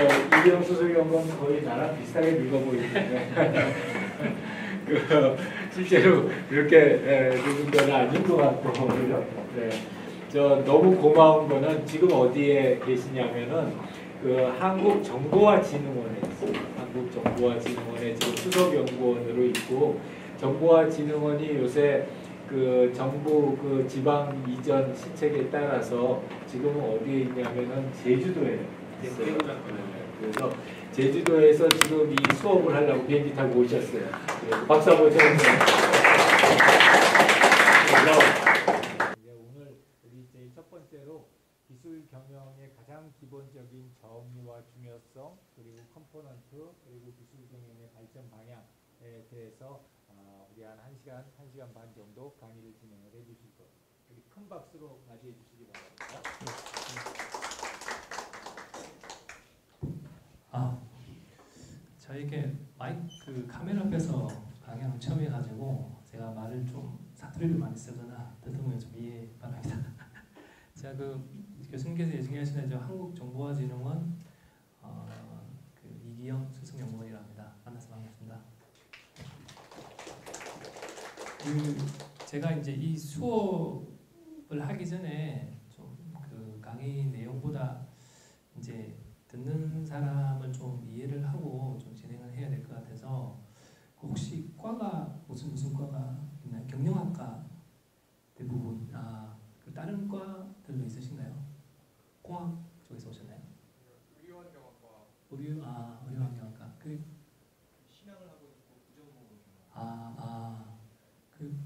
이병수 소설연구원 거의 나랑 비슷하게 늙어 보이는데 실제로 그렇게 늙은 건 아닌 것 같고 그죠? 네. 저 너무 고마운 거는 지금 어디에 계시냐면은 그 한국정보화진흥원에 있어요. 한국정보화진흥원에 지금 수석연구원으로 있고 정보화진흥원이 요새 그 정부 그 지방 이전 시책에 따라서 지금은 어디에 있냐면은 제주도에 있어요. 그래서 제주도에서 지금 이 수업을 하려고 비행기 타고 오셨어요. 박수 한번 쳐주세요. 오늘 우리 이제 첫 번째로 기술 경영의 가장 기본적인 정의와 중요성 그리고 컴포넌트 그리고 기술 경영의 발전 방향에 대해서 우리 한 1시간 반 정도 강의를 진행을 해주실 거예요. 우리 큰 박수로 맞이해 주시기 바랍니다. 저에게 마이크 카메라 앞에서 강연 처음 해가지고 제가 말을 좀 사투리를 많이 쓰거나 더듬으면 좀 이해 바랍니다. 제가 그 교수님께서 예정하시는 한국정보화진흥원 그 이기영 수석연구원이라 합니다. 만나서 반갑습니다. 제가 이제 이 수업을 하기 전에 좀 그 강의 내용보다 이제 듣는 사람을 좀 이해를 하고 좀 진행을 해야 될 것 같아서 혹시 과가 무슨 과가 있나요? 경영학과 대부분 그 다른 과들도 있으신가요? 공학 쪽에서 오셨나요? 의료환경학과. 의료환경학과. 그 신학을 하고 있고 부정공학을. 그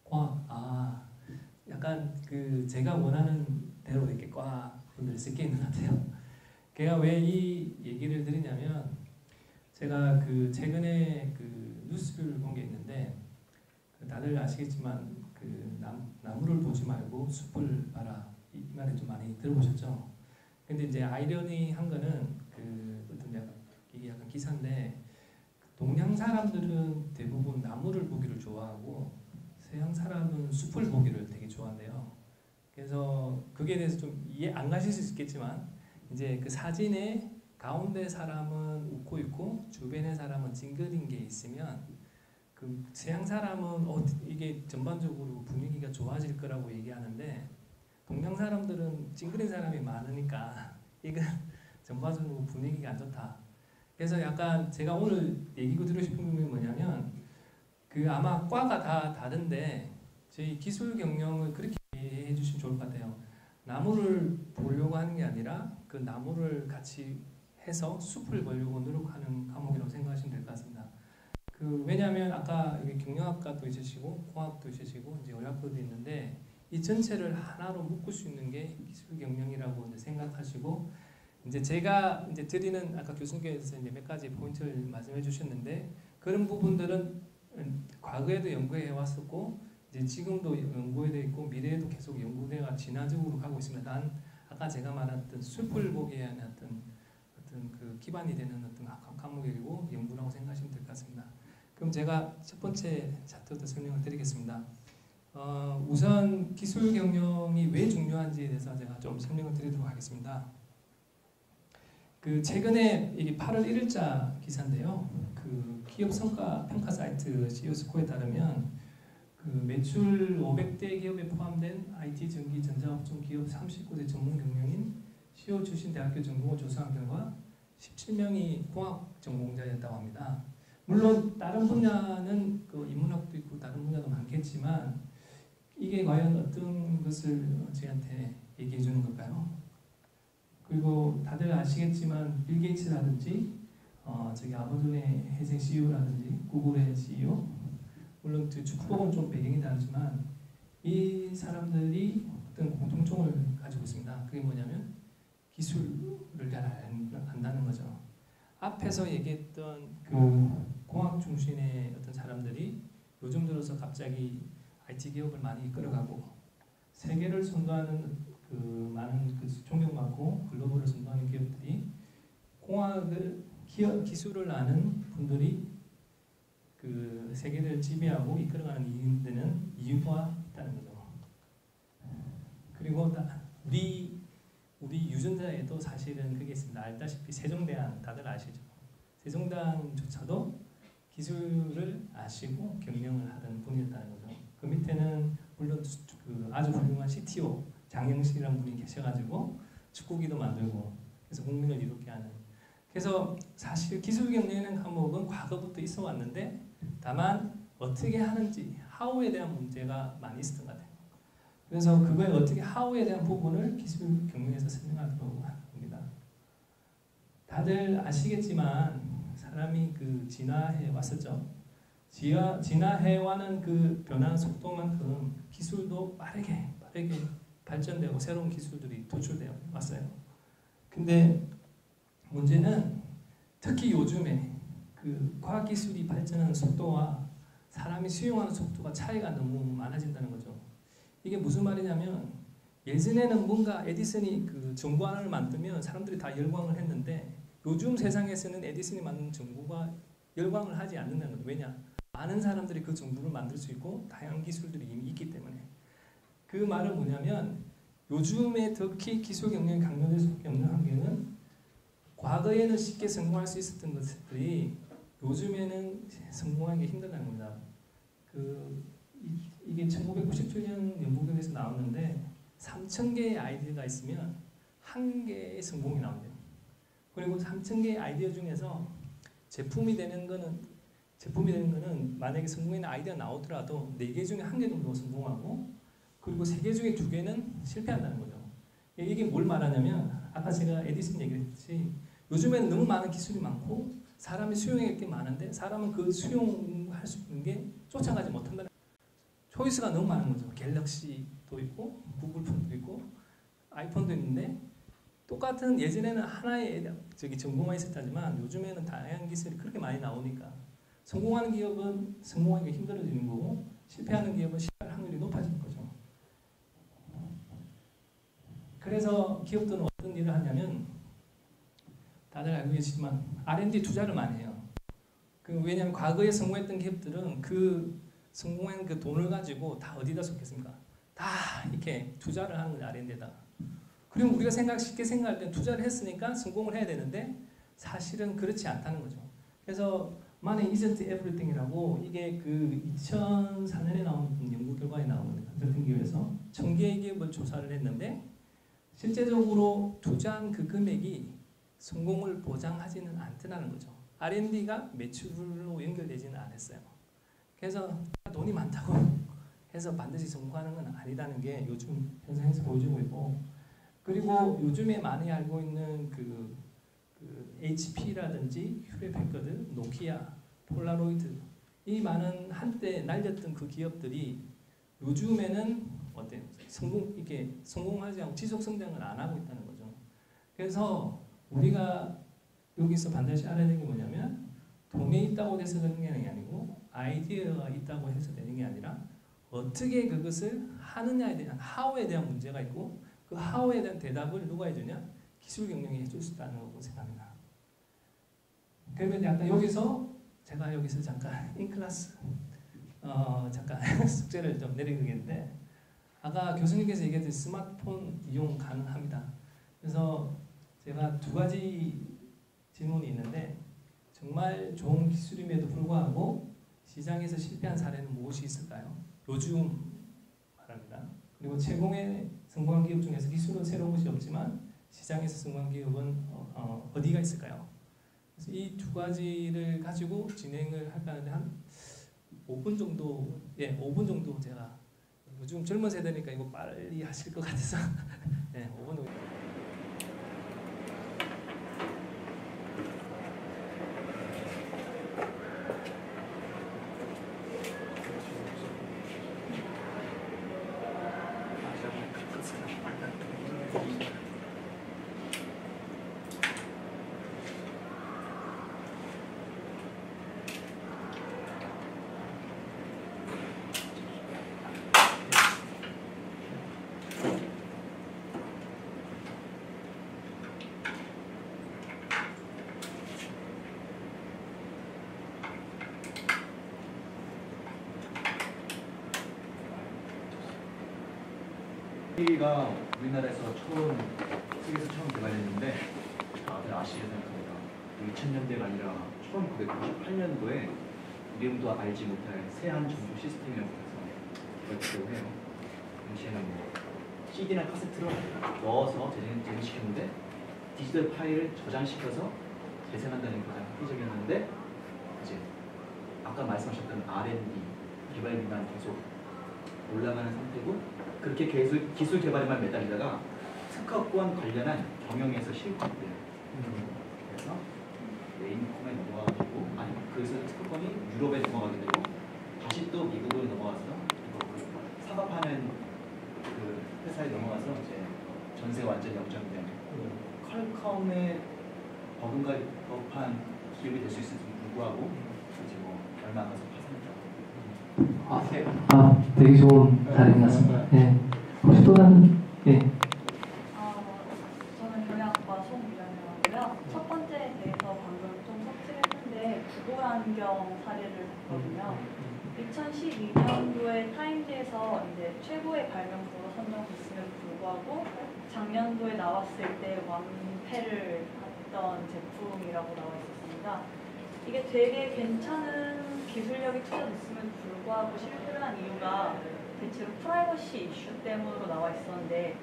공학. 약간 그 제가 원하는 대로 이렇게 과 분들이 섞여 있는 것 같아요. 제가 왜 이 얘기를 드리냐면 제가 그 최근에 그 뉴스를 본 게 있는데 다들 아시겠지만 그 나무를 보지 말고 숲을 봐라 이 말을 좀 많이 들어보셨죠? 근데 이제 아이러니한 거는 그 어떤 이게 약간 기사인데 동양 사람들은 대부분 나무를 보기를 좋아하고 서양 사람은 숲을 보기를 되게 좋아한대요. 그래서 그게 대해서 좀 이해 안 가실 수 있겠지만 이제 그 사진에 가운데 사람은 웃고 있고 주변의 사람은 찡그린 게 있으면 그 서양 사람은 이게 전반적으로 분위기가 좋아질 거라고 얘기하는데 동양 사람들은 찡그린 사람이 많으니까 이건 전반적으로 분위기가 안 좋다. 그래서 약간 제가 오늘 얘기고 드리고 싶은 부분이 뭐냐면 그 아마 과가 다 다른데 저희 기술 경영을 그렇게 이해해 주시면 좋을 것 같아요. 나무를 보려고 하는 게 아니라 그 나무를 같이 해서 숲을 보려고 노력하는 과목이라고 생각하시면 될 것 같습니다. 왜냐하면 아까 여기 경영학과도 있으시고 공학도 있으시고 이제 의학과도 있는데 이 전체를 하나로 묶을 수 있는 게 기술 경영이라고 이제 생각하시고 이제 제가 이제 드리는 아까 교수님께서 이제 몇 가지 포인트를 말씀해 주셨는데 그런 부분들은 과거에도 연구해 왔었고 이제 지금도 연구에 되어 있고 미래에도 계속 연구대가 진화적으로 가고 있습니다. 단 아까 제가 말했던 숲을 보게 하는 어떤 그 기반이 되는 어떤 과목이고 연구라고 생각하시면 될 것 같습니다. 그럼 제가 첫 번째 차트부터 설명을 드리겠습니다. 우선 기술 경영이 왜 중요한지에 대해서 제가 좀 설명을 드리도록 하겠습니다. 그 최근에 이게 8월 1일자 기사인데요. 그 기업 성과 평가 사이트 CEO스코어에 따르면 그 매출 500대 기업에 포함된 IT 전기 전자업종 기업 39대 전문 경영인 CEO 출신 대학교 전공을 조사한 결과 17명이 공학 전공자였다고 합니다. 물론 다른 분야는 그 인문학도 있고 다른 분야도 많겠지만 이게 과연 어떤 것을 저희한테 얘기해 주는 걸까요? 그리고 다들 아시겠지만 빌 게이츠라든지 저기 아마존의 회생 CEO라든지 구글의 CEO 물론 그 축구복은 좀 배경이 다르지만 이 사람들이 어떤 공통점을 가지고 있습니다. 그게 뭐냐면 기술을 잘 안다는 거죠. 앞에서 얘기했던 그 공학 중심의 어떤 사람들이 요즘 들어서 갑자기 IT 기업을 많이 이끌어가고 세계를 선도하는 그 많은 그 존경받고 글로벌을 선도하는 기업들이 공학을 기술을 아는 분들이 그 세계를 지배하고 이끌어가는 이유가 있다는 거죠. 그리고 우리 유전자에도 사실은 그게 있습니다. 알다시피 세종대왕 다들 아시죠? 세종대왕조차도 기술을 아시고 경영을 하던 분이었다는 거죠. 그 밑에는 물론 그 아주 훌륭한 CTO 장영실이라는 분이 계셔가지고 축구기도 만들고 그래서 국민을 이롭게 하는. 그래서 사실 기술 경영이라는 과목은 과거부터 있어 왔는데 다만 어떻게 하는지 하우에 대한 문제가 많이 있었던 것 같아요. 그래서 그거에 어떻게 하우에 대한 부분을 기술 경영에서 설명하도록 합니다. 다들 아시겠지만 사람이 그 진화해 왔었죠. 진화해와는 그 변화 속도만큼 기술도 빠르게 발전되고 새로운 기술들이 도출되어 왔어요. 근데 문제는 특히 요즘에 그 과학기술이 발전하는 속도와 사람이 수용하는 속도가 차이가 너무 많아진다는 거죠. 이게 무슨 말이냐면 예전에는 뭔가 에디슨이 그 전구하나를 만들면 사람들이 다 열광을 했는데 요즘 세상에서는 에디슨이 만든 전구가 열광을 하지 않는다는 거죠. 왜냐? 많은 사람들이 그 전구를 만들 수 있고 다양한 기술들이 이미 있기 때문에. 그 말은 뭐냐면 요즘에 특히 기술 경영이 강조될 수밖에 없는 환경은 과거에는 쉽게 성공할 수 있었던 것들이 요즘에는 성공하기 힘들다는 겁니다. 이게 1997년 연구결에서 나왔는데 3,000개의 아이디어가 있으면 1개의 성공이 나온대요. 그리고 3,000개의 아이디어 중에서 제품이 되는 거는 만약에 성공했는 아이디어가 나오더라도 4개 중에 1개 정도 성공하고 그리고 3개 중에 2개는 실패한다는 거죠. 이게 뭘 말하냐면 아까 제가 에디슨 얘기했듯이 요즘에는 너무 많은 기술이 많고 사람이 수용할 게 많은데 사람은 그 수용할 수 있는 게 쫓아가지 못한다는 초이스가 너무 많은 거죠. 갤럭시도 있고 구글 폰도 있고 아이폰도 있는데 똑같은 예전에는 하나의 전공만 있었다지만 요즘에는 다양한 기술이 그렇게 많이 나오니까 성공하는 기업은 성공하기가 힘들어지는 거고 실패하는 기업은 실패할 확률이 높아지는 거죠. 그래서 기업들은 어떤 일을 하냐면 다들 알고 계시지만 R&D 투자를 많이 해요. 왜냐하면 과거에 성공했던 기업들은 그 성공한 그 돈을 가지고 다 어디다 쏟겠습니까? 다 이렇게 투자를 하는 거죠. R&D에다가. 그리고 우리가 쉽게 생각할 때 투자를 했으니까 성공을 해야 되는데 사실은 그렇지 않다는 거죠. 그래서 Money isn't everything이라고 이게 그 2004년에 나온 연구 결과에 나오는 컨설팅 기업에서 1,000개의 기업을 조사를 했는데 실제적으로 투자한 그 금액이 성공을 보장하지는 않더라는 거죠. R&D가 매출로 연결되지는 않았어요. 그래서 돈이 많다고 해서 반드시 성공하는 건 아니다는 게 요즘 현상에서 보여주고 있고 그리고 요즘에 많이 알고 있는 그 HP라든지 휴레패커드, 노키아, 폴라로이드 이 많은 한때 날렸던 그 기업들이 요즘에는 어때요? 이게 성공하지 않고 지속 성장을 안 하고 있다는 거죠. 그래서 우리가 여기서 반드시 알아야 되는 게 뭐냐면 돈이 있다고 해서 되는 게 아니고 아이디어가 있다고 해서 되는 게 아니라 어떻게 그것을 하느냐에 대한 하우에 대한 문제가 있고 그 하우에 대한 대답을 누가 해주냐? 기술 경영이 해줄 수 있다는 거고 생각합니다. 그러면 약간 제가 여기서 잠깐 인클래스 잠깐 숙제를 좀 내리겠는데 아까 교수님께서 얘기했듯이 스마트폰 이용 가능합니다. 그래서 제가 2가지 질문이 있는데 정말 좋은 기술임에도 불구하고 시장에서 실패한 사례는 무엇이 있을까요? 요즘 말합니다. 그리고 최공의 성공한 기업 중에서 기술은 새로운 것이 없지만 시장에서 성공한 기업은 어디가 있을까요? 그래서 이 2가지를 가지고 진행을 할까 하는데 한 5분 정도, 5분 정도 제가 요즘 젊은 세대니까 이거 빨리 하실 것 같아서 5분 정도. 가 우리나라에서 세계에서 처음 개발했는데 다들 아시게 생각합니다. 2000년대가 아니라 1998년도에 이름도 알지 못할 세한 정보 시스템이라고 해서 개발했다고 해요. 당시에는 뭐 CD나 카세트로 넣어서 재생시켰는데 디지털 파일을 저장시켜서 재생한다는 게 가장 합리적이었는데 이제 아까 말씀하셨던 R&D 개발비만 계속 올라가는 상태고 그렇게 기술 개발에만 매달리다가 특허권 관련한 경영에서 실패했대요. 그래서 메인컴에 넘어가가지고 아니 그래서 특허권이 유럽에 넘어가게 되고 다시 또 미국으로 넘어가서 사업하는 그 회사에 넘어가서 이제 전세 완전 역전된 퀄컴의 버금갈 법한 기업이 될 수 있음에도 불구하고 이제 뭐 얼마 안 가서 파산했다고. 되게 좋은 사례인 것 같습니다. 네. 혹시 또 다른 저는 경영학과 송미연이라고요. 첫 번째에 대해서 방금 좀 섭취했는데 구글안경 사례를 봤거든요. 2012년도에 타임즈에서 이제 최고의 발명품으로 선정됐음에도 불구하고 작년도에 나왔을 때 완패를 했던 제품이라고 나와 있었습니다. 이게 되게 괜찮은 기술력이 투자됐음에도 불구하고 실패를 한 이유가 대체로 프라이버시 이슈 때문으로 나와 있었는데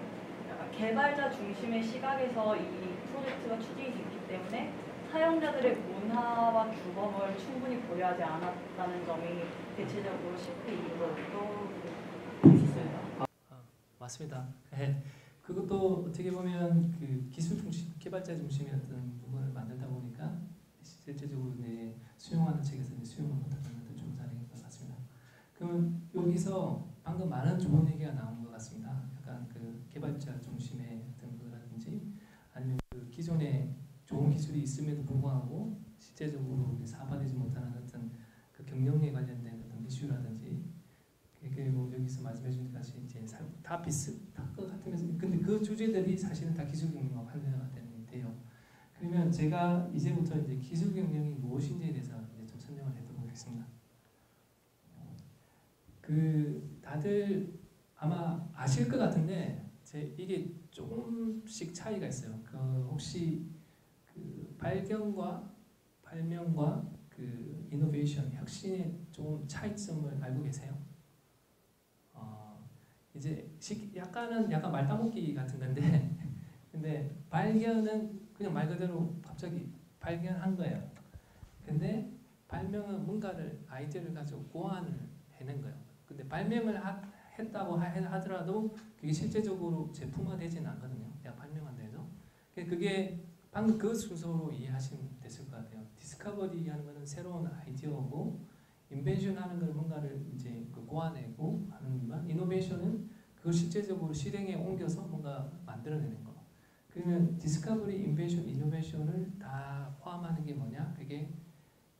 약간 개발자 중심의 시각에서 이 프로젝트가 추진이 됐기 때문에 사용자들의 문화와 규범을 충분히 고려하지 않았다는 점이 대체적으로 실패 이유로 떠오르고 있습니다. 맞습니다. 네. 그것도 어떻게 보면 그 기술 중심, 개발자 중심의 어떤 부분을 만들다 보니까 실제적으로 이제 수용하는 측에서 이제 수용을 못하는 어떤 좋은 사례인 것 같습니다. 그러면 여기서 방금 많은 좋은 얘기가 나온 것 같습니다. 약간 그 개발자 중심의 어떤 거라든지 아니면 그 기존에 좋은 기술이 있음에도 불구하고 실제적으로 사업화되지 못하는 어떤 그 경영에 관련된 어떤 이슈라든지 그리고 여기서 말씀해 주신 것이 이제 다 비슷할 것 같으면서 근데 그 주제들이 사실은 다 기술 경영과 관련이 돼요. 그러면 제가 이제부터 이제 기술 경영이 무엇인지에 대해서 이제 좀 설명을 해드리겠습니다. 그 다들 아마 아실 것 같은데 이게 조금씩 차이가 있어요. 그 혹시 그 발견과 발명과 그 이노베이션 혁신의 좀 차이점을 알고 계세요? 이제 약간 말 따먹기 같은 건데 근데 발견은 그냥 말 그대로 갑자기 발견한 거예요. 근데 발명은 뭔가를 아이디어를 가지고 고안을 해낸 거예요. 근데 발명을 했다고 하더라도 그게 실제적으로 제품화되지는 않거든요. 내가 발명한다 해도. 그게 방금 그 순서로 이해하시면 됐을 것 같아요. 디스커버리 하는 거는 새로운 아이디어고 인벤션 하는 건 뭔가를 이제 그 고안내고 하는 거지만 이노베이션은 그걸 실제적으로 실행에 옮겨서 뭔가 만들어내는 거. 그러면 디스커버리, 인벤션, 이노베이션을 다 포함하는 게 뭐냐? 그게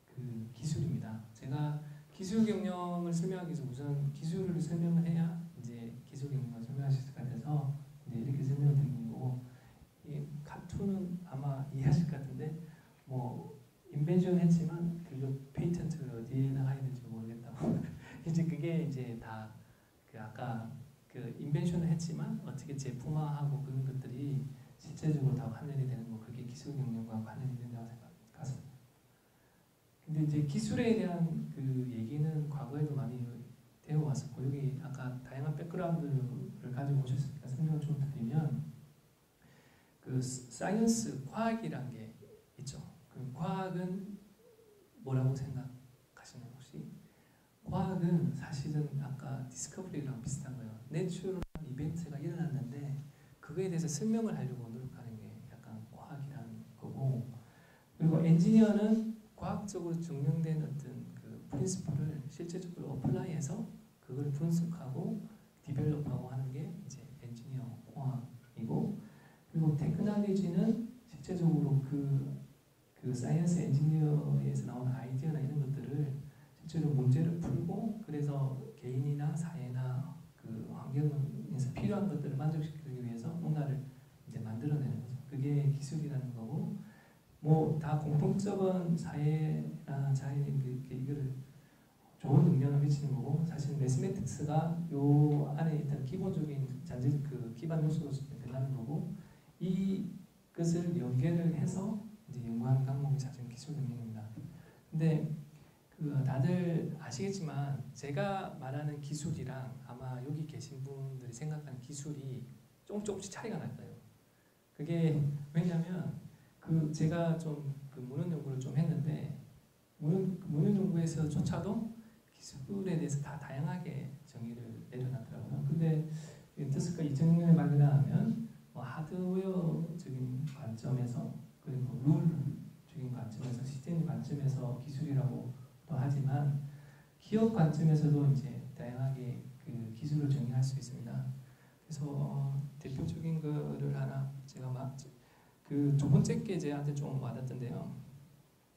그 기술입니다. 제가 기술 경영을 설명하기 위해서 우선 기술을 설명을 해야 이제 기술 경영을 설명하실 수 있어서 이제 이렇게 설명을 드리는 거고 이 카툰은 아마 이해하실 것 같은데 뭐 인벤션 했지만 그 페이턴트를 어디에다 해야 될지 모르겠다고 이제 그게 이제 다 그 아까 그 인벤션을 했지만 어떻게 제품화하고 그런 것들이 실제적으로 다 관련이 되는 거 그게 기술 경영과 관련이 된다고 생각합니다. 근데 이제 기술에 대한 그 얘기는 과거에도 많이 되어 왔었고 여기 아까 다양한 백그라운드를 가지고 오셨으니까 설명을 좀 드리면 그 사이언스 과학이란 게 있죠. 그 과학은 뭐라고 생각하시나요 혹시? 과학은 사실은 아까 디스커버리랑 비슷한 거예요. 내추럴한 이벤트가 일어났는데 그거에 대해서 설명을 하려고 노력하는 게 약간 과학이라는 거고 그리고 엔지니어는 과학적으로 증명된 어떤 그 프린시플을 실제적으로 어플라이해서 그걸 분석하고 디벨롭하고 하는 게 이제 엔지니어 과학이고 그리고 테크놀로지는 실제적으로 그 사이언스 엔지니어에서 나오는 아이디어나 이런 것들을 실제로 문제를 풀고 그래서 개인이나 사회나 그 환경에서 필요한 것들을 만족시키기 위해서 뭔가를 이제 만들어내는 거죠. 그게 기술이라는 거고 뭐 다 공통적인 사회나 자연인 이거를 좋은 능력을 미치는 거고 사실 매스매틱스가 요 안에 있던 기본적인 잔재 그 기반 요소로 변하는 거고 이것을 연계를 해서 이제 연구하는 과목이 사실 기술 능력입니다. 근데 그 다들 아시겠지만 제가 말하는 기술이랑 아마 여기 계신 분들이 생각하는 기술이 조금씩 차이가 날 거예요. 그게 왜냐면 그 제가 좀 그 문헌 연구를 좀 했는데 문헌 연구에서조차도 기술에 대해서 다 다양하게 정의를 내려놨더라고요. 근데 인터스가 2006년에 발견하면 뭐 하드웨어적인 관점에서 그리고 룰적인 관점에서 시스템 관점에서 기술이라고 또 하지만 기업 관점에서도 이제 다양하게 그 기술을 정의할 수 있습니다. 그래서 대표적인 거를 하나 제가 막 그 두 번째 게 저한테 좀 와닿던데요.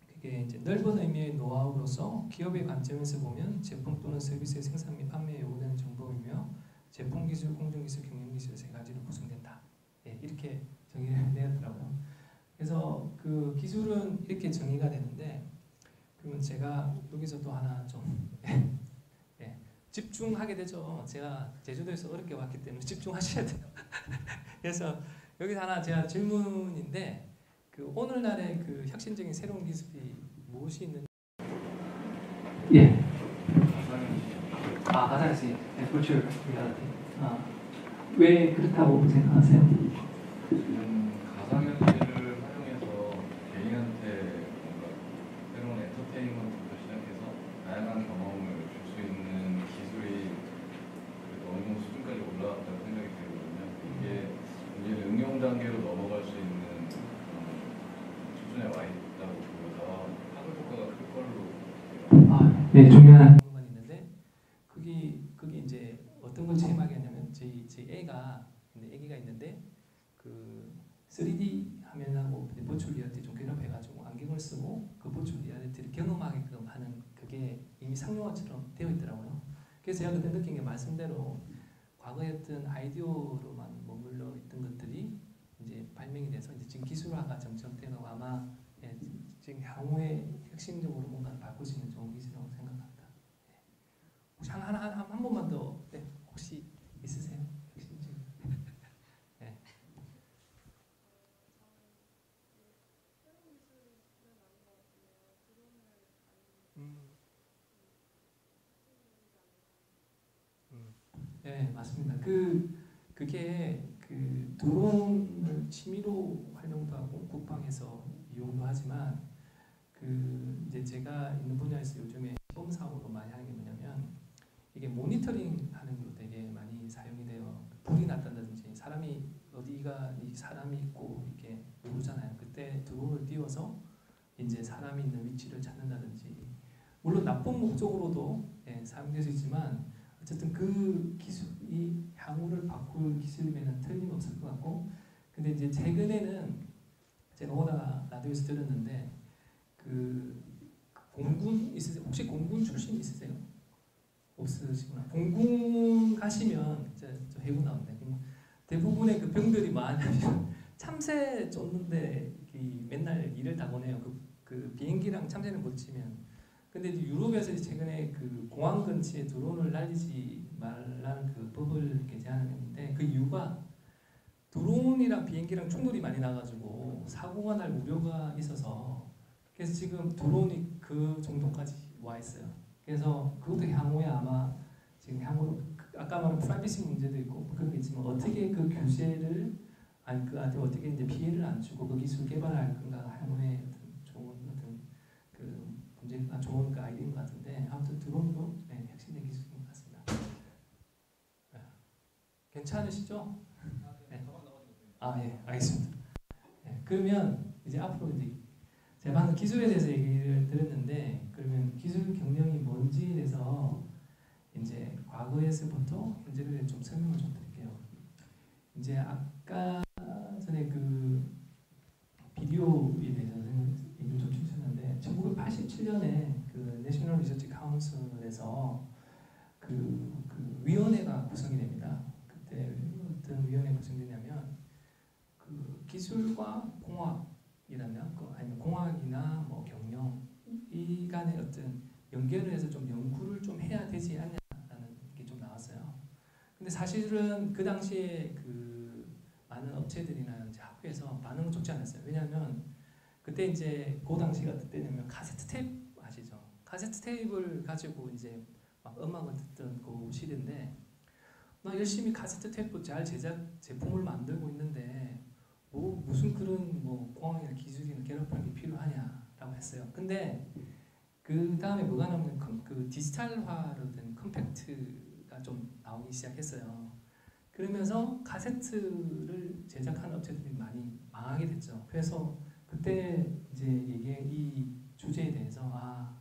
그게 이제 넓은 의미의 노하우로서 기업의 관점에서 보면 제품 또는 서비스의 생산 및 판매에 요구되는 정보이며 제품 기술, 공정 기술, 경영 기술 세 가지로 구성된다. 예, 이렇게 정의를 내었더라고요. 그래서 그 기술은 이렇게 정의가 되는데 그러면 제가 여기서 또 하나 좀 집중하게 되죠. 제가 제주도에서 어렵게 왔기 때문에 집중하셔야 돼요. 그래서 여기서 하나 제가 질문인데 그 오늘날의 그 혁신적인 새로운 기술이 무엇이 있는지. 예. 가상현실. virtual reality. 왜 그렇다고 생각하세요? 가상현실을 활용해서 개인한테 뭔가 새로운 엔터테인먼트부터 시작해서 다양한 경험을 줄 수 있는 기술이 어느 정도 수준까지 올라왔다고 생각이 들거든요. 이게 이제 응용 단계로 넘어갈 수 있는 수준에 와 있다고 보여서 파급 효과가 클 걸로. 네, 중요한 부분이 있는데 그게 이제 어떤 걸 체험하게 하냐면 저희 애가 애기가 있는데 그 3D 화면하고 버추얼 리얼리티 좀 결합해가지고 안경을 쓰고 그 버추얼 리얼리티를 경험하게끔 하는 그게 이미 상용화처럼 되어 있더라고요. 그래서 제가 그때 느낀 게 말씀대로 과거에 어떤 아이디어로만 머물러 있던 것들이 이제 발명이 돼서 이제 지금 기술화가 점점 되고 아마 지금 향후에 혁신적으로 뭔가를 바꿀 수 있는 좋은 기술이라고 생각합니다. 혹시 한 번만 더 혹시 있으세요? 혁신적. 네. 네, 맞습니다. 그게 그 드론을 취미로 활용도 하고 국방에서 이용도 하지만 그 이제 제가 있는 분야에서 요즘에 시범 사업으로 많이 하는 게 뭐냐면 이게 모니터링 하는 걸로 되게 많이 사용이 돼요. 불이 났다든지 사람이 어디가 이 사람이 있고 이렇게 모르잖아요. 그때 드론을 띄워서 이제 사람이 있는 위치를 찾는다든지 물론 나쁜 목적으로도 사용될 수 있지만 어쨌든 그 기술이 향후를 바꿀 기술이면 틀림없을 것 같고 근데 이제 최근에는 제가 오다가 라디오에서 들었는데 그 공군 있으세요? 혹시 공군 출신 있으세요? 없으시구나. 공군 가시면 저 해군 나오는데 대부분의 그 병들이 뭐하냐면 참새 쫓는데 맨날 일을 다 보내요. 그 비행기랑 참새를 못 치면. 근데 유럽에서 최근에 그 공항 근처에 드론을 날리지 말라는 그 법을 제안을 했는데 그 이유가 드론이랑 비행기랑 충돌이 많이 나가지고 사고가 날 우려가 있어서 그래서 지금 드론이 그 정도까지 와 있어요. 그래서 그것도 향후에 아마 지금 향후로 아까 말한 프라이버시 문제도 있고 그렇겠지만 어떻게 그 규제를 그한테 어떻게 이제 피해를 안 주고 그 기술 개발할 건가 향후에 좋은 어떤 그 문제가 좋은 그 아이디어인 것 같은데 아무튼 드론도 혁신된 기술인 것 같습니다. 괜찮으시죠? 네. 예, 알겠습니다. 그러면 이제 앞으로 이제 제가 방금 기술에 대해서 얘기를 들었는데 그러면 기술 경영이 뭔지에 대해서 이제 과거에서부터 현재를 좀 설명을 좀 드릴게요. 이제 아까 전에 그 비디오에 대해서 얘기를 좀 주셨는데 1987년에 그 내셔널 리서치 카운슬에서 그 위원회가 구성이 됩니다. 그때 어떤 위원회 구성되냐면 그 기술과 공학이라면 아니면 공학이나 뭐 경영 이 간의 어떤 연결을 해서 좀 연구를 좀 되지 않냐라는 게 좀 나왔어요. 근데 사실은 그 당시에 그 많은 업체들이나 이제 학교에서 반응은 좋지 않았어요. 왜냐하면 그때 이제 그 당시 같은 때냐면 카세트 테이프 아시죠? 카세트 테이프를 가지고 이제 막 음악을 듣던 그 시대인데 나 열심히 카세트 테이프 잘 제작 제품을 만들고 있는데 뭐 무슨 그런 뭐 공학이나 기술이나 결합하는 게 필요하냐라고 했어요. 근데 그 다음에 뭐가 나오면 그 디지털화로 된 컴팩트가 좀 나오기 시작했어요. 그러면서 카세트를 제작하는 업체들이 많이 망하게 됐죠. 그래서 그때 이제 이 주제에 대해서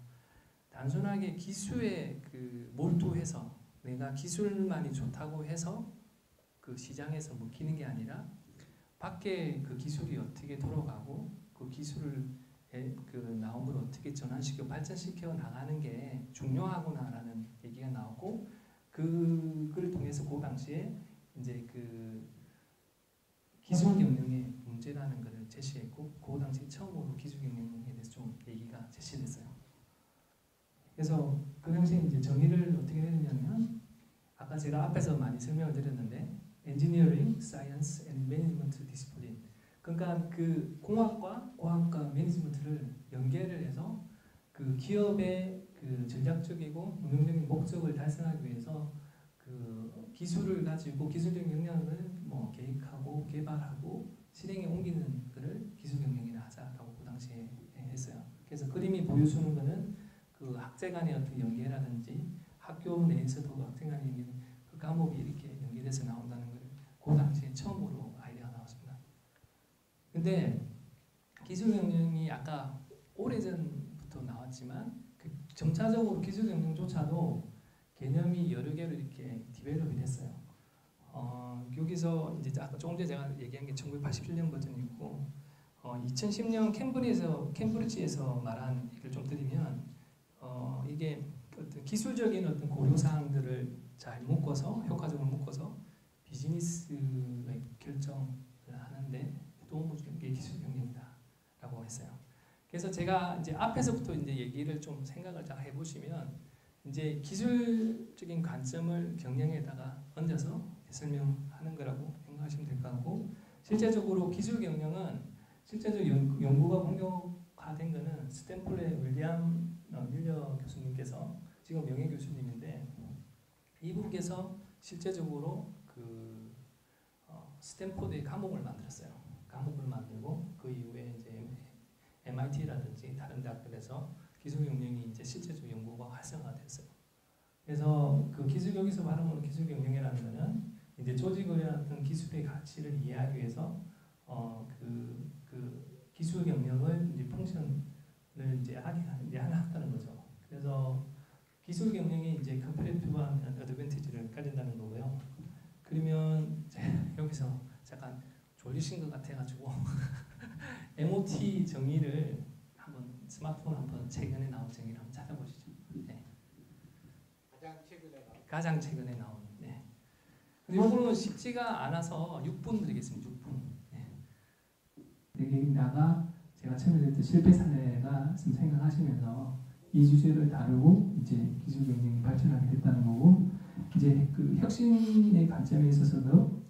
단순하게 기술에 그 몰두해서 내가 기술만이 좋다고 해서 그 시장에서 먹히는 게 아니라 밖에 그 기술이 어떻게 돌아가고 그 기술을 그 나온 걸 어떻게 전환시켜 발전시켜 나가는 게 중요하구나라는 얘기가 나오고 그걸 통해서 그 당시에 이제 그 기술 경영의 문제라는 것을 제시했고 그 당시 처음으로 기술 경영에 대해서 좀 얘기가 제시됐어요. 그래서 그 당시에 이제 정의를 어떻게 내렸냐면 아까 제가 앞에서 많이 설명을 드렸는데 Engineering, Science and Management Discipline. 그러니까 그 공학과 과학과 매니지먼트를 연계를 해서 그 기업의 그 전략적이고 운영적인 목적을 달성하기 위해서 그 기술을 가지고 기술적 역량을 뭐 계획하고 개발하고 실행에 옮기는 것을 기술 경영이라 하자라고 그 당시에 했어요. 그래서 그림이 보여주는 것은 그 학제 간의 어떤 연계라든지 학교 내에서도 학제 간의 연계, 그 과목이 이렇게 연계돼서 나온다는 걸 그 당시에 처음으로 아이디어가 나왔습니다. 근데 기술 경영이 아까 오래전부터 나왔지만 그 점차적으로 기술 경영조차도 개념이 여러 개로 이렇게 디벨롭이 됐어요. 여기서 이제 아까 조금 전에 제가 얘기한 게 1987년 버전이고 2010년 캠브리지에서 말한 얘기를 좀 드리면 이게 어떤 기술적인 어떤 고려 사항들을 잘 묶어서 효과적으로 묶어서 비즈니스의 결정을 하는데 도움을 주는 게 기술 경영이다라고 했어요. 그래서 제가 이제 앞에서부터 이제 얘기를 좀 생각을 잘 해보시면 이제 기술적인 관점을 경영에다가 얹어서 설명하는 거라고 생각하시면 될 것 같고 실제적으로 기술 경영은 실제적으로 연구가 본격화된 거는 스탠포드의 윌리엄 뮬러 교수님께서 지금 명예 교수님인데 이분께서 실제적으로 그 스탠포드의 과목을 만들었어요. 과목을 만들고 그 이후에 이제 MIT라든지 다른 대학들에서 기술 경영이 이제 실제적 연구가 활성화됐어요. 그래서 그 기술 여기서 말하는 기술 경영이라는 것은 이제 조직의 어떤 기술의 가치를 이해하기 위해서 그 기술 경영을 이제 펑션을 이제 하나 한다는 거죠. 그래서 기술 경영이 이제 컴퍼레이티브한 어드밴티지를 가진다는 거고요. 그러면 여기서 잠깐 졸리신 것 같아가지고 MOT 정의를 한번 스마트폰 한번 최근에 나온 정의를 한번 찾아보시죠. 네. 가장 최근에 나온. 네. 근데 이거는 쉽지가 않아서 6분 드리겠습니다. 6분. 네. 여기다가 제가 처음에 드렸던 실패 사례가 생각하시면서 이 주제를 다루고 이제 기술 경영이 발전하게 됐다는 거고 이제 그 혁신의 관점에 있어서도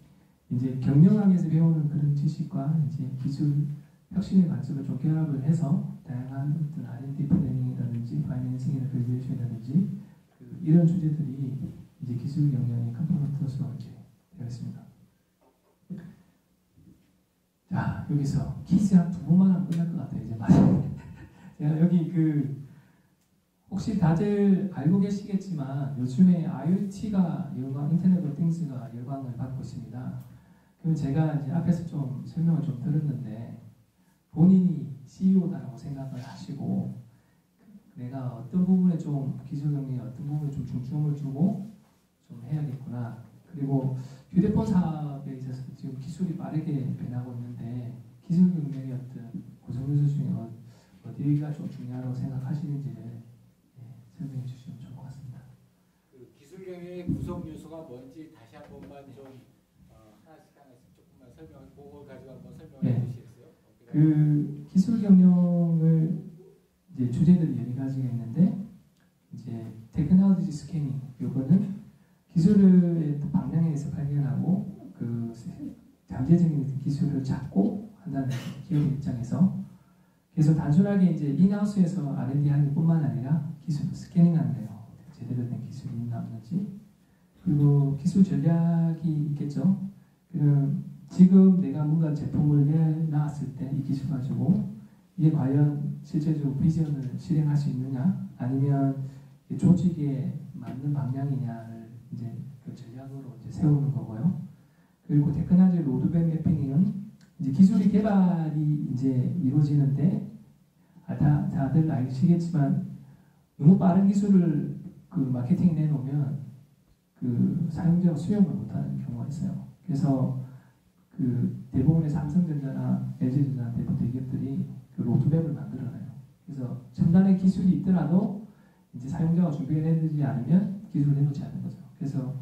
이제 경영학에서 배우는 그런 지식과 이제 기술 혁신의 관점을 좀 결합을 해서 다양한 어떤 R&D 플래닝이라든지 파이낸싱이나 밸류에이션이라든지 그 이런 주제들이 이제 기술 경영의 컴포넌트로서 이제 되어 있습니다. 자 여기서 퀴즈 한 2번만 하면 끝날 것 같아요. 이제 마지막에 제가 여기 그 혹시 다들 알고 계시겠지만 요즘에 IoT가 인터넷 오브 띵스가 열광을 받고 있습니다. 그럼 제가 이제 앞에서 좀 설명을 좀 들었는데 본인이 CEO다라고 생각을 하시고 내가 어떤 부분에 좀 기술 경영에 어떤 부분에 좀 중점을 주고 좀 해야겠구나. 그리고 휴대폰 사업에 있어서 지금 기술이 빠르게 변하고 있는데 기술 경영의 어떤 구성 요소 중에 어디가 좀 중요하다고 생각하시는지를 설명해 주시면 좋을 것 같습니다. 그 기술 경영의 구성 요소가 뭔지 다시 한 번만 좀 하나씩 조금만 설명, 그걸 가지고 한번 설명해 주시겠어요? 그 기술 경영을 이제 주제들이 여러 가지가 있는데 이제 테크놀로지 스캐닝 요거는 기술의 방향에서 발견하고 그 잠재적인 기술을 찾고 한다는 기업의 입장에서 그래서 단순하게 이제 인하우스에서 R&D 하는 뿐만 아니라 기술 스캐닝하는 거예요. 제대로 된 기술이 있나 없는지. 그리고 기술 전략이 있겠죠. 지금 내가 뭔가 제품을 내놨을 때 이 기술 가지고 이게 과연 실제적으로 비전을 실행할 수 있느냐 아니면 조직에 맞는 방향이냐를 이제 그 전략으로 이제 세우는 거고요. 그리고 테크놀로지 로드맵 매핑은 이제 기술이 개발이 이제 이루어지는데 다들 아시겠지만 너무 빠른 기술을 그 마케팅에 내놓으면 그 사용자가 수용을 못하는 경우가 있어요. 그래서 그 대부분의 삼성전자나 LG전자 대부분 대기업들이 그 로드맵을 만들어놔요. 그래서 첨단의 기술이 있더라도 이제 사용자가 준비해내지 않으면 기술을 내놓지 않는 거죠. 그래서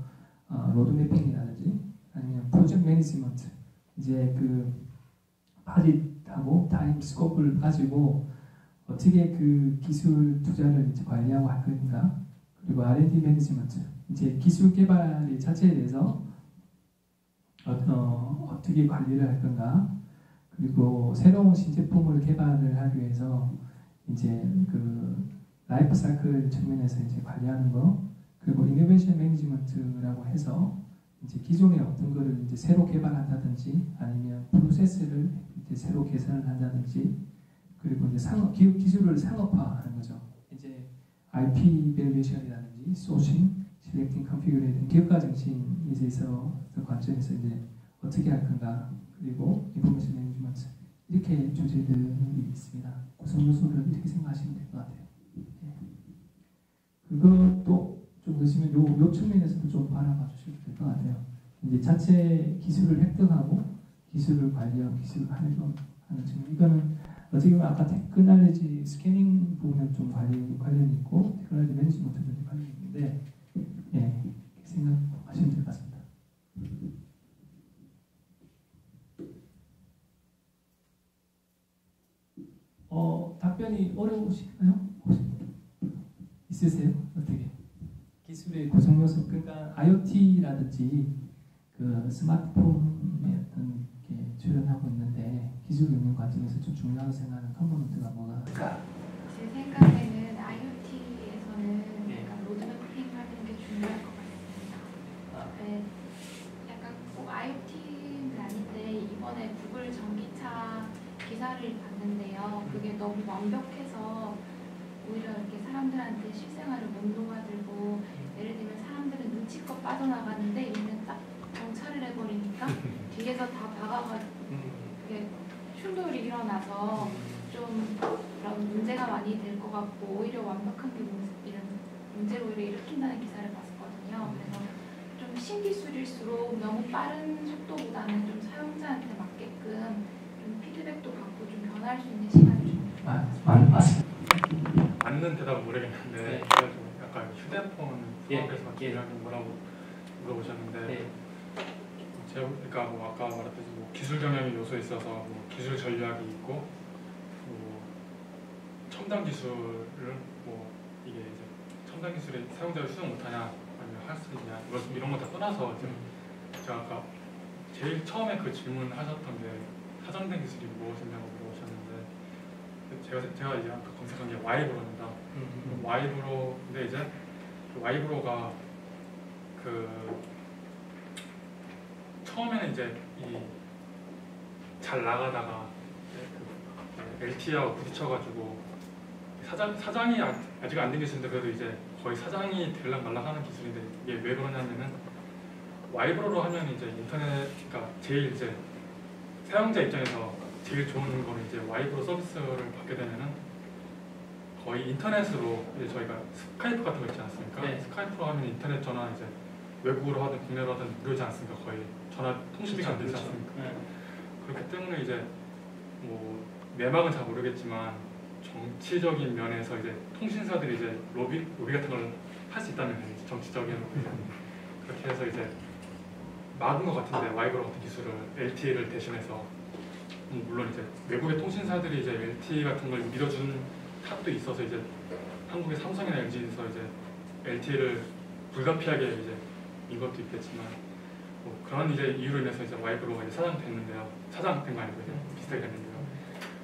로드맵핑이라든지 아니면 프로젝트 매니지먼트 이제 그 바짓하고 타임 스코프를 가지고 어떻게 그 기술 투자를 이제 관리하고 할 건가 그리고 R&D 매니지먼트 이제 기술 개발 자체에 대해서 어떻게 관리를 할 건가 그리고 새로운 신제품을 개발을 하기 위해서 이제 그 라이프 사이클 측면에서 이제 관리하는 거 그리고 이노베이션 매니지먼트라고 해서 이제 기존의 어떤 거를 이제 새로 개발한다든지 아니면 프로세스를 이제 새로 개선을 한다든지 그리고 이제 기술을 상업화하는 거죠. 이제 IP 밸류에이션이라든지 소싱, 셀렉팅, 컨피규레이션 기업가 정신에 있어서 관점에서 이제 어떻게 할 건가 그리고 인포메이션 매니지먼트 이렇게 주제들이 있습니다. 구성 요소를 이렇게 생각하시면 될 것 같아요. 그것도 좀 드시면 요 측면에서도 좀 바라봐 주시면 될 것 같아요. 이제 자체 기술을 획득하고 기술을 관리하고 기술을 하는 측면 이거는 어떻게 보면 아까 테크놀로지 스캐닝 부분은 좀 관련이 있고 테크놀로지 매니지먼트도 관련이 있는데 예, 이렇게 생각하시면 될 것 같습니다. 답변이 어려우신가요? 있으세요? 어떻게? 기술의 구성 요소 그러니까 IoT라든지 그 스마트폰의 어떤 게 출연하고 있는데 기술 경영 과정에서 좀 중요하다고 생각하는 컴포넌트가 뭐가? 제 생각에는 IoT에서는 약간 로드맵핑 하는 게 중요할 것 같습니다. 네, 약간 꼭 IoT는 아닌데 이번에 구글 전기차 기사를 봤는데요. 그게 너무 완벽해서 오히려 이렇게 사람들한테 실생활을 못 녹아들고 예를 들면 사람들은 눈치껏 빠져나가는데 얘는 딱 정차를 해버리니까 뒤에서 다 박아가지고 그게 충돌이 일어나서 좀 그런 문제가 많이 될 것 같고 오히려 완벽한 게 이런 문제를 오히려 일으킨다는 기사를 봤었거든요. 그래서 좀 신기술일수록 너무 빠른 속도보다는 좀 사용자한테 맞게끔 좀 피드백도 받고 좀 변화할 수 있는 시간이 좀 맞습니다. 맞는 대답은 모르겠는데 네. 그래도 약간 휴대폰 예, 수업에서 예. 중요한 게 뭐라고 물어보셨는데 네. 그러니까 뭐 아까 말했듯이 뭐 기술 경영의 요소에 있어서 뭐 기술 전략이 있고 뭐 첨단 기술을 뭐 이게 이제 첨단 기술이 사용자를 수용 못하냐 아니면 할 수 있냐 이런 거 다 떠나서 이제 제가 아까 제일 처음에 그 질문하셨던 게 사전된 기술이 무엇이냐고 물어보셨는데 제가 이제 아까 검색한 게 와이브로입니다. 와이브로인데 이제 그 와이브로가 그 처음에는 이제 이 잘 나가다가 그 LTE하고 부딪혀가지고 사장이 아직 안 된 기술인데 그래도 이제 거의 사장이 될랑 말랑하는 기술인데 이게 왜 그러냐면은 와이브로로 하면 이제 인터넷 그러니까 제일 이제 사용자 입장에서 제일 좋은 거는 이제 와이브로 서비스를 받게 되면은 거의 인터넷으로 이제 저희가 스카이프 같은 거 있지 않습니까? 네. 스카이프로 하면 인터넷 전화 이제 외국으로 하든 국내로 하든 무료지 않습니까? 거의 전화 통신비가 안 되지 않습니까? 네. 그렇기 때문에 이제 뭐 내막은 잘 모르겠지만 정치적인 면에서 이제 통신사들이 이제 로비 같은 걸 할 수 있다면 정치적인 그렇게 해서 이제 막은 것 같은데 와이브로 같은 기술을 LTE를 대신해서 물론 이제 외국의 통신사들이 이제 LTE 같은 걸 밀어준 탑도 있어서 이제 한국의 삼성이나 LG에서 이제 LTE를 불가피하게 이제 이것도 있겠지만 뭐 그런 이제 이유로 인해서 이제 와이프로 이제 사장됐는데요. 사장된 거 아니고 이제 비슷하게 됐는데요.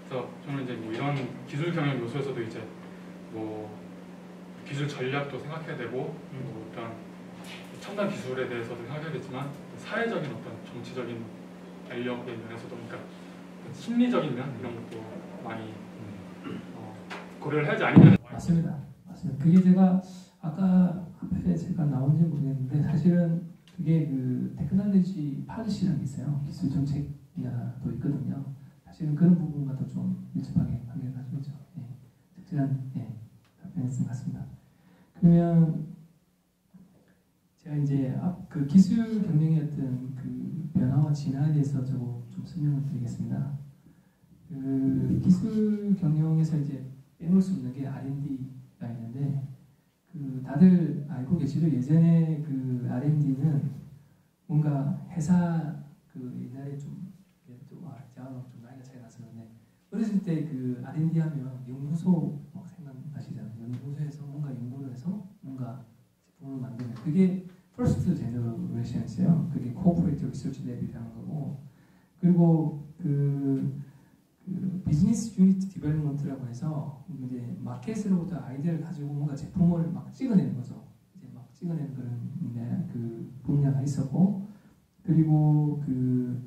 그래서 저는 이제 뭐 이런 기술 경영 요소에서도 이제 뭐 기술 전략도 생각해야 되고 뭐 어떤 첨단 기술에 대해서도 생각해야겠지만 사회적인 어떤 정치적인 알력의 면에서도 그러니까 심리적인 면 이런 것도 많이 고려를 하지 않으면 맞습니다. 그게 제가 아까 앞에 제가 나온지 모르겠는데 사실은 그게 그 테크놀로지 팔리시라는 게 있어요. 기술 정책이나도 있거든요. 사실은 그런 부분과도 좀 밀접하게 관계를 가지고 있죠. 예. 특별한 답변했던 것 같습니다. 그러면 제가 이제 그 기술 경영의 어떤 그 변화와 진화에 대해서 좀 설명을 드리겠습니다. 그 기술 경영에서 이제 빼놓을 수 없는 게 R&D가 있는데 그 다들 알고 계시죠? 예전에 그 R&D는 뭔가 회사 그 옛날에 제가 좀 나이가 차이 나서 그런데 어렸을 때 그 R&D 하면 연구소 막 생각나시잖아요. 연구소에서 뭔가 연구를 해서 뭔가 제품을 만드는 그게 First Generation이었어요. 그게 Corporate Research Lab이라는 거고 그리고 그 비즈니스 유니트 디벨롭먼트라고 해서 이제 마켓으로부터 아이디어를 가지고 뭔가 제품을 막 찍어내는 거죠. 이제 막 찍어내는 그런 그 분야가 있었고 그리고 그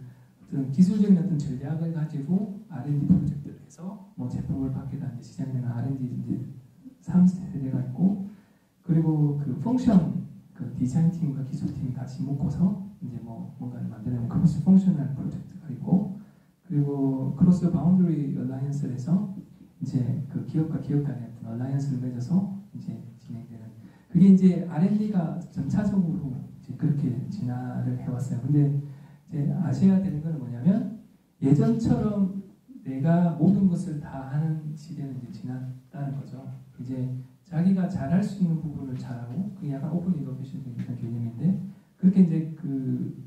어떤 기술적인 어떤 전략을 가지고 R&D 프로젝트를 해서 뭐 제품을 밖에다 이제 시장에는 R&D 이제 3세대가 있고 그리고 그 펑션 그 디자인 팀과 기술 팀이 같이 묶어서 이제 뭐 뭔가를 만드는 크로스 펑셔널 프로젝트가 있고 그리고 크로스 바운더리 얼라이언스를 해서 이제 그 기업과 기업 간의 어떤 얼라이언스를 맺어서 이제 진행되는 그게 이제 R&D가 점차적으로 이제 그렇게 진화를 해왔어요. 근데 이제 아셔야 되는 건 뭐냐면 예전처럼 내가 모든 것을 다 하는 시대는 이제 지났다는 거죠. 이제 자기가 잘할 수 있는 부분을 잘하고 그게 약간 오픈 이노베이션적인 그런 개념인데 그렇게 이제 그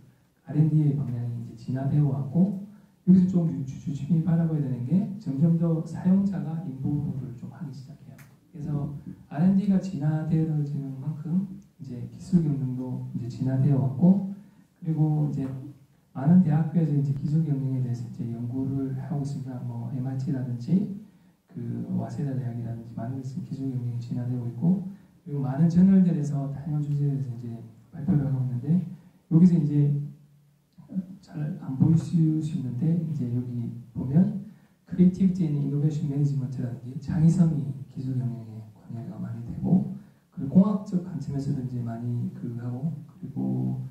R&D의 방향이 이제 진화되어 왔고 여기서 좀 주춤히 바라봐야 되는 게 점점 더 사용자가 인볼브를 좀 하기 시작해요. 그래서 R&D가 진화되어지는 만큼 이제 기술 경영도 이제 진화되어 왔고 그리고 이제 많은 대학교에서 이제 기술 경영에 대해서 이제 연구를 하고 있습니다. 뭐 MIT라든지 그 와세다 대학이라든지 많은 데서 기술 경영이 진화되고 있고 그리고 많은 저널들에서 다양한 주제에 대해서 이제 발표를 하고 있는데 여기서 이제 잘 안 보일 수 있는데 이제 여기 보면 크리에이티비티 앤 이노베이션 매니지먼트라든지 창의성이 기술 경영에 관여가 많이 되고 그리고 공학적 관점에서도 이제 많이 하고 그리고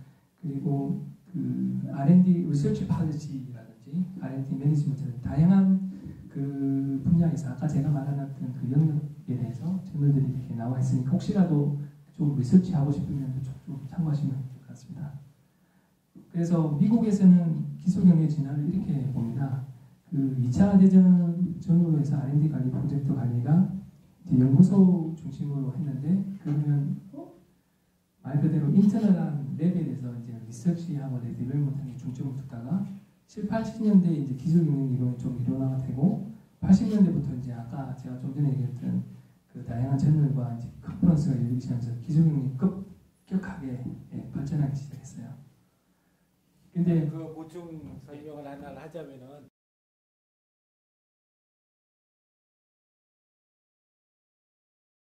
그 R&D 리서치 팔리시라든지 R&D 매니지먼트 다양한 그 분야에서 아까 제가 말한 어떤 그 영역에 대해서 저널들이 이렇게 나와 있으니까 혹시라도 좀 리서치하고 싶으면 좀 참고하시면 될 것 같습니다. 그래서 미국에서는 기술 경영의 진화를 이렇게 봅니다. 그 2차 대전 전후로 해서 R&D 관리 프로젝트 관리가 이제 연구소 중심으로 했는데 그러면 말 그대로 인터널한 레벨에서 이제 리서치하고 디벨롭먼트에 중점을 두다가 7, 80년대에 이제 기술 경영 이론이 좀 일원화가 되고 80년대부터 이제 아까 제가 좀 전에 얘기했던 그 다양한 저널과 이제 컨퍼런스가 열리기 시작하면서 기술 경영이 급격하게 발전하기 시작했어요. 근데 그 보충 설명을 하나 하자면은